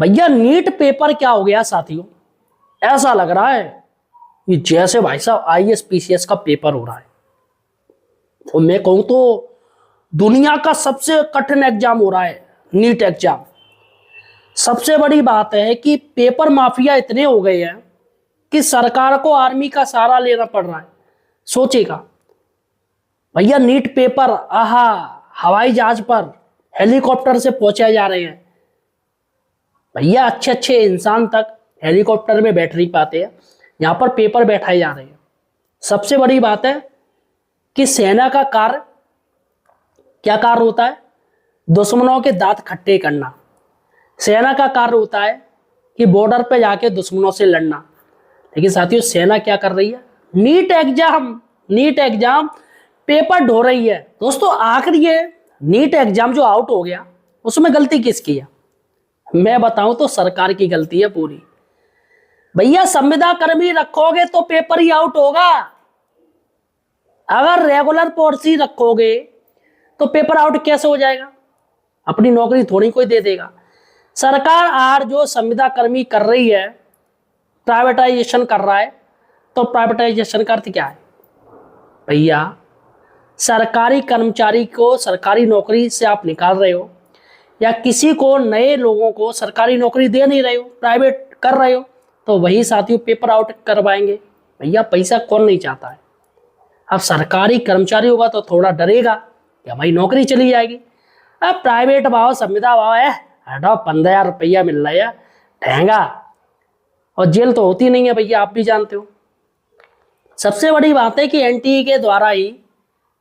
भैया NEET paper क्या हो गया साथियों, ऐसा लग रहा है कि जैसे भाई साहब आईएएस पीसीएस का पेपर हो रहा है। तो मैं कहूं तो दुनिया का सबसे कठिन एग्जाम हो रहा है नीट एग्जाम। सबसे बड़ी बात है कि पेपर माफिया इतने हो गए हैं कि सरकार को आर्मी का सहारा लेना पड़ रहा है। सोचेगा भैया नीट पेपर आहा हवाई जहाज पर हेलीकॉप्टर से पहुंचाए जा रहे हैं। भैया अच्छे अच्छे इंसान तक हेलीकॉप्टर में बैठ नहीं पाते हैं, यहां पर पेपर बैठाए जा रहे हैं। सबसे बड़ी बात है कि सेना का कार्य क्या कार्य होता है? दुश्मनों के दांत खट्टे करना। सेना का कार्य होता है कि बॉर्डर पे जाके दुश्मनों से लड़ना। लेकिन साथियों सेना क्या कर रही है? नीट एग्जाम पेपर ढो रही है। दोस्तों आखिर ये नीट एग्जाम जो आउट हो गया उसमें गलती किसकी है? मैं बताऊं तो सरकार की गलती है पूरी। भैया संविदा कर्मी रखोगे तो पेपर ही आउट होगा। अगर रेगुलर पॉलिसी रखोगे तो पेपर आउट कैसे हो जाएगा? अपनी नौकरी थोड़ी कोई दे देगा। सरकार आज जो संविदा कर्मी कर रही है, प्राइवेटाइजेशन कर रहा है, तो प्राइवेटाइजेशन का अर्थ क्या है? भैया सरकारी कर्मचारी को सरकारी नौकरी से आप निकाल रहे हो या किसी को नए लोगों को सरकारी नौकरी दे नहीं रहे हो, प्राइवेट कर रहे हो, तो वही साथियों पेपर आउट करवाएंगे। भैया पैसा कौन नहीं चाहता है? अब सरकारी कर्मचारी होगा तो थोड़ा डरेगा कि हमारी नौकरी चली जाएगी। अब प्राइवेट भाव संविदा भाव है, हटाओ 15,000 रुपया मिल रहा है ठहंगा, और जेल तो होती नहीं है भैया, आप भी जानते हो। सबसे बड़ी बात है कि एनटीए के द्वारा ही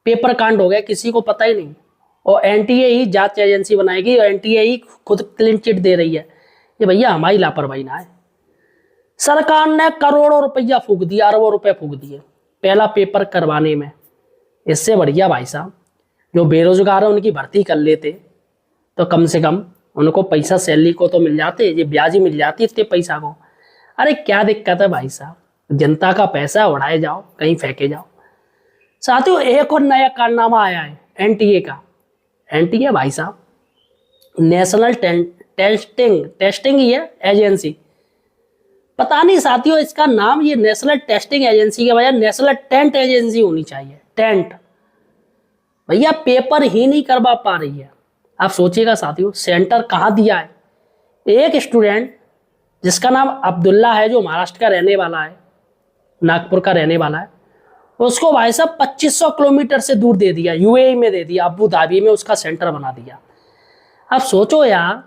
पेपर कांड हो गया, किसी को पता ही नहीं, और एनटीए ही जांच एजेंसी बनाएगी और एनटीए ही खुद क्लीन चिट दे रही है। ये भैया हमारी लापरवाही ना है। सरकार ने करोड़ों रुपया फूंक दिया, अरबों रुपए फूंक दिए पहला पेपर करवाने में। इससे बढ़िया भाई साहब जो बेरोजगार है उनकी भर्ती कर लेते तो कम से कम उनको पैसा सैलरी को तो मिल जाते, ये ब्याज ही मिल जाती इतने पैसा को। अरे क्या दिक्कत है भाई साहब, जनता का पैसा उड़ाए जाओ, कहीं फेंके जाओ। साथियों एक और नया कारनामा आया है एनटीए का। एनटीए भाई साहब नेशनल टेस्टिंग ही है एजेंसी। पता नहीं साथियों इसका नाम ये नेशनल टेस्टिंग एजेंसी के बजाय नेशनल टेंट एजेंसी होनी चाहिए। टेंट भैया पेपर ही नहीं करवा पा रही है। आप सोचिएगा साथियों सेंटर कहाँ दिया है? एक स्टूडेंट जिसका नाम अब्दुल्ला है, जो महाराष्ट्र का रहने वाला है, नागपुर का रहने वाला है, उसको भाई साहब 2500 किलोमीटर से दूर दे दिया, यूएई में दे दिया, अबू धाबी में उसका सेंटर बना दिया। अब सोचो यार,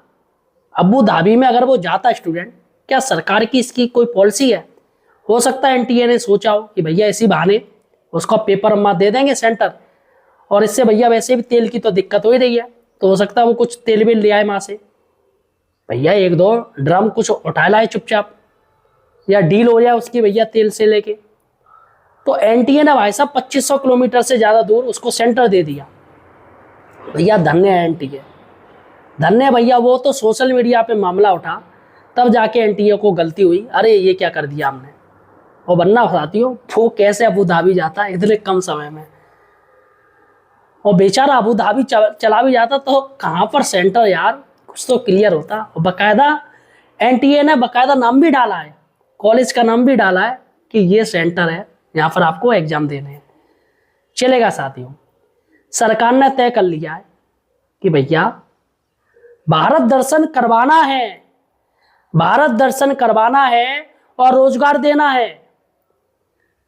अबू धाबी में अगर वो जाता स्टूडेंट, क्या सरकार की इसकी कोई पॉलिसी है? हो सकता है एनटीए ने सोचा हो कि भैया इसी बहाने उसका पेपर अम्मा दे देंगे सेंटर, और इससे भैया वैसे भी तेल की तो दिक्कत हो ही रही है, तो हो सकता है वो कुछ तेल भी ले आए वहां से। भैया 1-2 ड्रम कुछ उठा लाए चुपचाप, या डील हो जाए उसकी भैया तेल से लेके। तो एनटीए ने भाई साहब 2500 किलोमीटर से ज्यादा दूर उसको सेंटर दे दिया। भैया धन्य है एनटीए, धन्य भैया। वो तो सोशल मीडिया पे मामला उठा तब जाके एनटीए को गलती हुई, अरे ये क्या कर दिया हमने। और बनना साथियों वो कैसे अबू धाबी जाता है इतने कम समय में, और बेचारा अबू धाबी चला भी जाता तो कहाँ पर सेंटर यार, कुछ तो क्लियर होता। और बाकायदा एनटीए ने बाकायदा नाम भी डाला है, कॉलेज का नाम भी डाला है कि ये सेंटर है, यहाँ पर आपको एग्जाम देने हैं। चलेगा साथियों, सरकार ने तय कर लिया है कि भैया भारत दर्शन करवाना है, भारत दर्शन करवाना है और रोजगार देना है।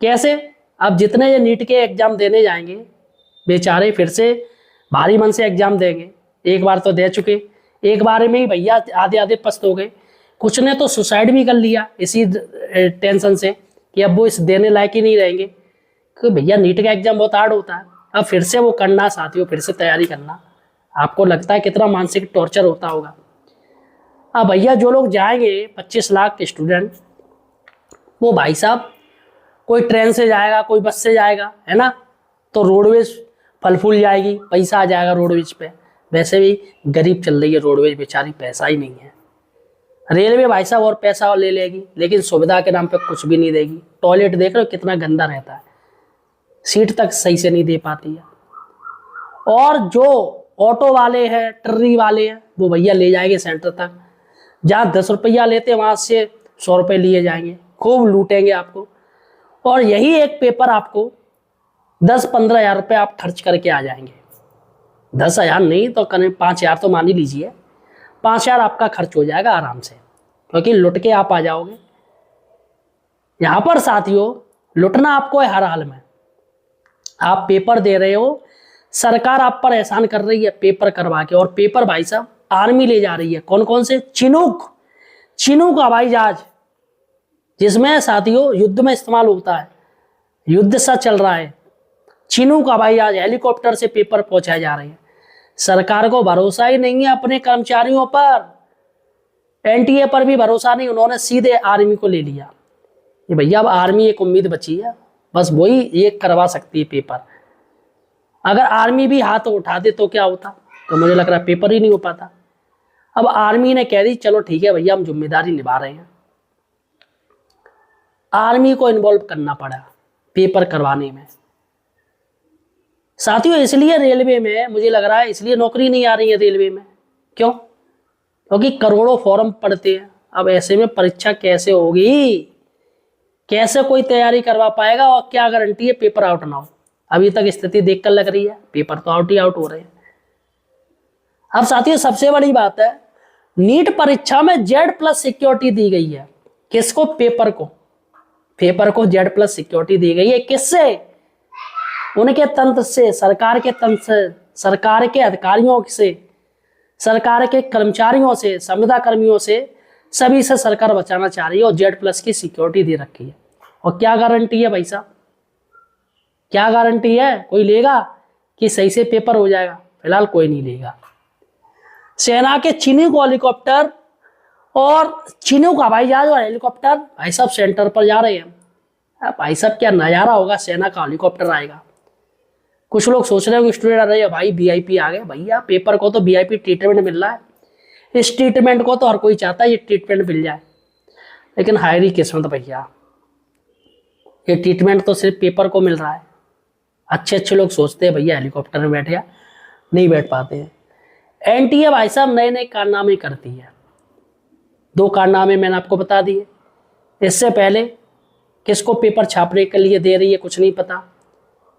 कैसे? अब जितने ये नीट के एग्जाम देने जाएंगे बेचारे फिर से भारी मन से एग्जाम देंगे। एक बार तो दे चुके, एक बार में ही भैया आधे आधे पस्त हो गए। कुछ ने तो सुसाइड भी कर लिया इसी टेंशन से कि अब वो इस देने लायक ही नहीं रहेंगे, क्योंकि भैया नीट का एग्जाम बहुत हार्ड होता है। अब फिर से वो करना साथियों, फिर से तैयारी करना, आपको लगता है कितना मानसिक टॉर्चर होता होगा। अब भैया जो लोग जाएंगे 25 लाख स्टूडेंट, वो भाई साहब कोई ट्रेन से जाएगा, कोई बस से जाएगा, है ना, तो रोडवेज फल फूल जाएगी, पैसा आ जाएगा रोडवेज पे। वैसे भी गरीब चल रही है रोडवेज बेचारी, पैसा ही नहीं है। रेलवे भाई साहब और पैसा और ले लेगी, लेकिन सुविधा के नाम पे कुछ भी नहीं देगी। टॉयलेट देख रहे हो कितना गंदा रहता है, सीट तक सही से नहीं दे पाती है। और जो ऑटो वाले हैं, ट्ररी वाले हैं, वो भैया ले जाएंगे सेंटर तक। जहाँ 10 रुपया लेते वहाँ से 100 रुपये लिए जाएंगे, खूब लूटेंगे आपको। और यही एक पेपर आपको 10-15 हज़ार रुपये आप खर्च करके आ जाएंगे। 10,000 नहीं तो करीब 5,000 तो मान ही लीजिए, 5,000 आपका खर्च हो जाएगा आराम से, क्योंकि लुट के आप आ जाओगे। यहाँ पर साथियों लुटना आपको है हर हाल में। आप पेपर दे रहे हो, सरकार आप पर एहसान कर रही है पेपर करवा के, और पेपर भाई साहब आर्मी ले जा रही है। कौन कौन से? चिनूक हवाई जहाज, जिसमें साथियों युद्ध में इस्तेमाल होता है, युद्ध सा चल रहा है। चिनूक हवाई जहाज, हेलीकॉप्टर से पेपर पहुंचाए जा रहे हैं। सरकार को भरोसा ही नहीं है अपने कर्मचारियों पर, एनटीए पर भी भरोसा नहीं, उन्होंने सीधे आर्मी को ले लिया। ये भैया अब आर्मी एक उम्मीद बची है, बस वही एक करवा सकती है पेपर। अगर आर्मी भी हाथ उठा दे तो क्या होता, तो मुझे लग रहा है पेपर ही नहीं हो पाता। अब आर्मी ने कह दी चलो ठीक है भैया हम जिम्मेदारी निभा रहे हैं, आर्मी को इन्वॉल्व करना पड़ा पेपर करवाने में। साथियों इसलिए रेलवे में मुझे लग रहा है, इसलिए नौकरी नहीं आ रही है रेलवे में। क्यों? क्योंकि करोड़ों फॉर्म पड़ते हैं। अब ऐसे में परीक्षा कैसे होगी, कैसे कोई तैयारी करवा पाएगा, और क्या गारंटी है पेपर आउट ना हो। अभी तक स्थिति देखकर लग रही है पेपर तो आउट ही आउट हो रहे हैं। अब साथियों सबसे बड़ी बात है, नीट परीक्षा में Z+ सिक्योरिटी दी गई है। किसको? पेपर को। पेपर को Z+ सिक्योरिटी दी गई है। किससे? उनके तंत्र से, सरकार के तंत्र से, सरकार के अधिकारियों से, सरकार के कर्मचारियों से, संविदा कर्मियों से, सभी से सरकार बचाना चाह रही है, और Z+ की सिक्योरिटी दे रखी है। और क्या गारंटी है भाई साहब, क्या गारंटी है कोई लेगा कि सही से पेपर हो जाएगा? फिलहाल कोई नहीं लेगा। सेना के चिनूक हेलीकॉप्टर और चिनूक हवाई जहाज और हेलीकॉप्टर भाई साहब सेंटर पर जा रहे हैं। भाई साहब क्या नजारा होगा, सेना का हेलीकॉप्टर आएगा। कुछ लोग सोच रहे हो स्टूडेंट आ रहे हैं भाई VIP आ गए। भैया पेपर को तो VIP ट्रीटमेंट मिल रहा है, इस ट्रीटमेंट को तो हर कोई चाहता है ये ट्रीटमेंट मिल जाए, लेकिन हायरी किस्मत भैया, ये ट्रीटमेंट तो सिर्फ पेपर को मिल रहा है। अच्छे अच्छे लोग सोचते हैं भैया हेलीकॉप्टर में बैठ गया, नहीं बैठ पाते हैं। एनटीए भाई साहब नए नए कारनामे करती है। 2 कारनामे मैंने आपको बता दिए। इससे पहले किसको पेपर छापने के लिए दे रही है कुछ नहीं पता,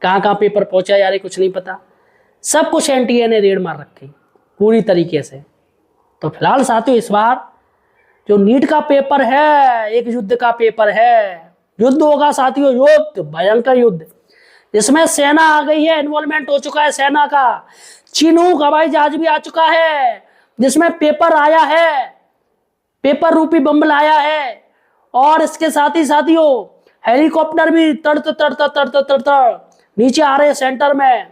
कहाँ कहाँ पेपर पहुंचा जा रही कुछ नहीं पता, सब कुछ एनटीए ने रेड मार रखी पूरी तरीके से। तो फिलहाल साथियों इस बार जो नीट का पेपर है एक युद्ध का पेपर है। युद्ध होगा साथियों, युद्ध, भयंकर युद्ध। इसमें सेना आ गई है, इन्वॉल्वमेंट हो चुका है सेना का। चिनूक हवाई जहाज भी आ चुका है, जिसमें पेपर आया है, पेपर रूपी बम लाया है। और इसके साथ ही साथियों हेलीकॉप्टर भी तड़ तड़ नीचे आ रहे हैं सेंटर में।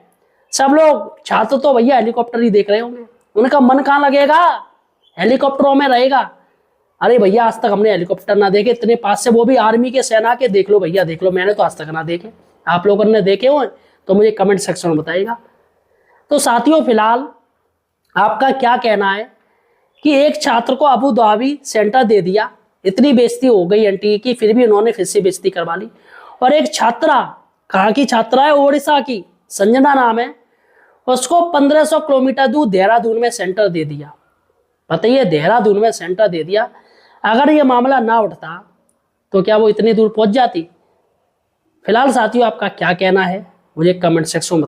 सब लोग छात्र तो भैया हेलीकॉप्टर ही देख रहे होंगे, उनका मन कहाँ लगेगा, हेलीकॉप्टरों में रहेगा। अरे भैया आज तक हमने हेलीकॉप्टर ना देखे इतने पास से, वो भी आर्मी के, सेना के। देख लो भैया देख लो, मैंने तो आज तक ना देखे। आप लोगों ने देखे हो तो मुझे कमेंट सेक्शन में बताइएगा। तो साथियों फिलहाल आपका क्या कहना है कि एक छात्र को अबू धाबी सेंटर दे दिया, इतनी बेइज्जती हो गई एनटीए की, फिर भी उन्होंने फिर से बेइज्जती करवा ली। और एक छात्रा, कहाँ की छात्रा है, ओडिशा की, संजना नाम है, उसको 1500 किलोमीटर दूर देहरादून में सेंटर दे दिया। बताइए देहरादून में सेंटर दे दिया। अगर ये मामला ना उठता तो क्या वो इतनी दूर पहुंच जाती? फिलहाल साथियों आपका क्या कहना है मुझे कमेंट सेक्शन में